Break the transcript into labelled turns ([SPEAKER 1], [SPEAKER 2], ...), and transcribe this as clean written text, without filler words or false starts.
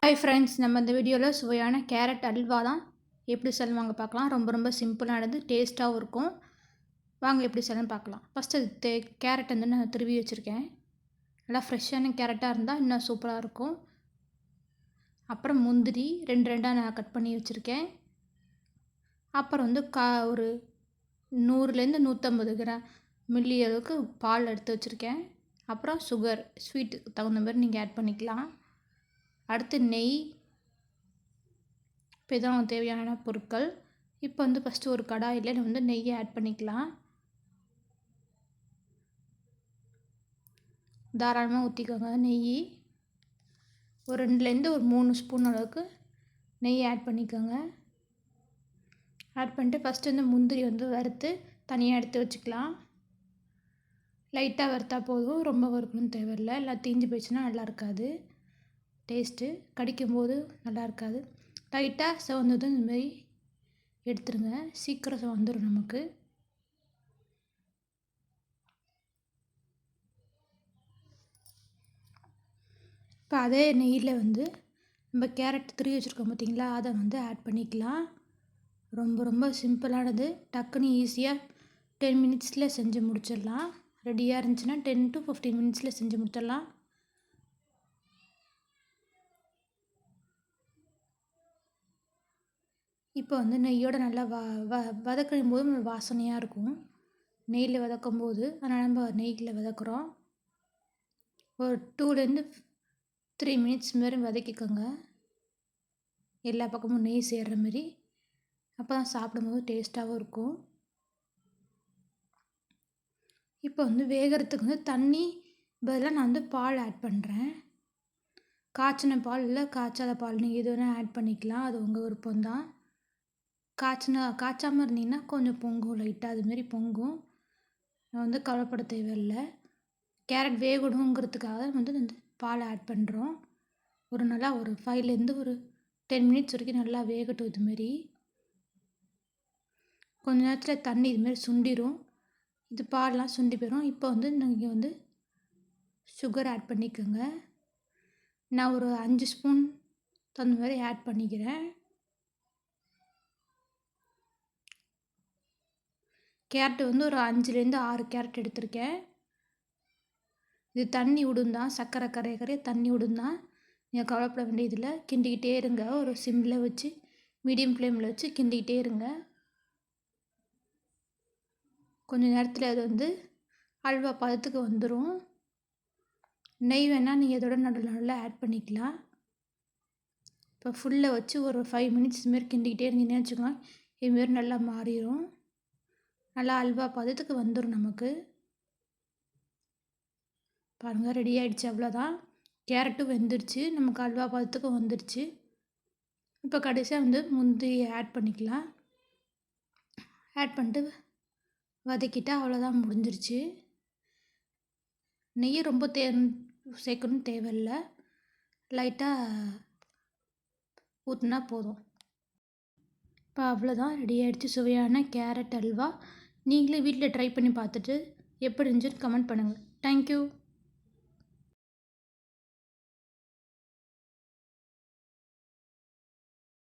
[SPEAKER 1] Hi friends, நம்ம இந்த வீடியோவில் சுவையான கேரட் அல்வா தான் எப்படி செய்யலாம் பார்க்கலாம். ரொம்ப சிம்பிளானது, டேஸ்ட்டாகவும் இருக்கும். வாங்க எப்படி செய்யலாம்னு பார்க்கலாம். ஃபஸ்ட்டு கேரட் வந்து நான் திருவி வச்சுருக்கேன். நல்லா ஃப்ரெஷ்ஷான கேரட்டாக இருந்தால் இன்னும் சூப்பராக இருக்கும். அப்புறம் முந்திரி ரெண்டாக நான் கட் பண்ணி வச்சுருக்கேன். அப்புறம் வந்து ஒரு 100லேருந்து 150 கிராம் மில்லி அளவுக்கு பால் எடுத்து வச்சுருக்கேன். அப்புறம் சுகர், ஸ்வீட்டுக்கு தகுந்த மாதிரி நீங்கள் ஆட் பண்ணிக்கலாம். அடுத்து நெய். இப்போ இதான் தேவையான பொருட்கள். இப்போ வந்து ஃபஸ்ட்டு ஒரு கடாயில் நம்ம வந்து நெய்யை ஆட் பண்ணிக்கலாம். தாராளமாக ஊற்றிக்கோங்க நெய். ஒரு 2லேருந்து ஒரு 3 ஸ்பூன் அளவுக்கு நெய் ஆட் பண்ணிக்கோங்க. ஆட் பண்ணிட்டு ஃபஸ்ட்டு வந்து முந்திரி வந்து வறுத்து தனியாக எடுத்து வச்சுக்கலாம். லைட்டாக வறுத்தா போதும், ரொம்ப வறுக்கணும்னு தேவையில்லை. எல்லாம் தீஞ்சு போயிடுச்சுன்னா நல்லா இருக்காது, டேஸ்ட்டு கடிக்கும்போது நல்லா இருக்காது. லைட்டாக செவந்ததும் இந்தமாரி எடுத்துருங்க, சீக்கிரம் செவந்துடும் நமக்கு. இப்போ அதே நெய்யில் வந்து நம்ம கேரட் துருவி வச்சுருக்கோம் பார்த்திங்களா, அதை வந்து ஆட் பண்ணிக்கலாம். ரொம்ப சிம்பிளானது, டக்குன்னு ஈஸியாக 10 மினிட்ஸில் செஞ்சு முடிச்சிடலாம். ரெடியாக இருந்துச்சுன்னா 10 to 15 மினிட்ஸில் செஞ்சு முடிச்சிடலாம். இப்போ வந்து நெய்யோடு நல்லா வதக்கும் போது வாசனையாக இருக்கும். நெய்யில் வதக்கும் போது அதனால் நம்ம நெய்யில் வதக்குறோம். ஒரு 2லேருந்து 3 மினிட்ஸ் மாரி வதக்கிக்கோங்க, எல்லா பக்கமும் நெய் சேர்கிற மாதிரி. அப்போ தான் சாப்பிடும்போது டேஸ்ட்டாகவும் இருக்கும். இப்போ வந்து வேகிறதுக்கு வந்து தண்ணி பதிலாக நான் வந்து பால் ஆட் பண்ணுறேன். காய்ச்சின பால் இல்லை காய்ச்சாத பால் நீங்கள் எது வேணால் ஆட் பண்ணிக்கலாம், அது உங்கள் விருப்பம்தான். காய்ச்சாமல் இருந்தீங்கன்னா கொஞ்சம் பொங்கும், லைட்டாக அதுமாரி பொங்கும். நான் வந்து கவலைப்பட தேவையில்லை. கேரட் வேகணுங்கிறதுக்காக வந்து பால் ஆட் பண்ணுறோம். நல்லா ஒரு 5லேருந்து ஒரு 10 மினிட்ஸ் வரைக்கும் நல்லா வேகட்டும். இதுமாரி கொஞ்ச நேரத்தில் தண்ணி இதுமாரி சுண்டிடும், இது பால்லாம் சுண்டி போயிடும். இப்போ வந்து நீங்கள் வந்து சுகர் ஆட் பண்ணிக்கோங்க. நான் ஒரு 5 ஸ்பூன் தகுந்த மாதிரி ஆட் பண்ணிக்கிறேன். கேரட் வந்து ஒரு 5லேருந்து 6 கேரட் எடுத்திருக்கேன். இது தண்ணி விடுந்தான், சர்க்கரை கரைய தண்ணி விடுந்தான், நீங்கள் கவலைப்பட வேண்டியதில்லை. கிண்டிக்கிட்டே இருங்க, ஒரு சிம்மில் வச்சு மீடியம் ஃப்ளேமில் வச்சு கிண்டிக்கிட்டே இருங்க. கொஞ்சம் நேரத்தில் அது வந்து அல்வா பதத்துக்கு வந்துடும். நெய் வேணால் நீங்கள் இதோட நடுவில் ஆட் பண்ணிக்கலாம். இப்போ ஃபுல்லை வச்சு ஒரு 5 மினிட்ஸ் இதுமாரி கிண்டிக்கிட்டே இருந்தீங்கன்னு வச்சுக்கோங்க, இதுமாரி நல்லா மாறிடும். நல்லா அல்வா பதத்துக்கு வந்துடும் நமக்கு. பாருங்கள், ரெடி ஆகிடுச்சு, அவ்வளோதான். கேரட்டும் வெந்துடுச்சு, நமக்கு அல்வா பதத்துக்கு வந்துடுச்சு. இப்போ கடைசியாக வந்து முந்திரி ஆட் பண்ணிக்கலாம். ஆட் பண்ணிட்டு வதக்கிட்டா அவ்வளோதான், முடிஞ்சிருச்சு. நெய் ரொம்ப சேர்க்கணும்னு தேவையில்லை, லைட்டாக ஊற்றினா போதும். இப்போ அவ்வளோதான், ரெடி ஆகிடுச்சு சுவையான கேரட் அல்வா. நீங்களே வீட்டில் ட்ரை பண்ணி பார்த்துட்டு எப்படி இருந்துச்சுன்னு கமெண்ட் பண்ணுங்கள். தேங்க்யூ.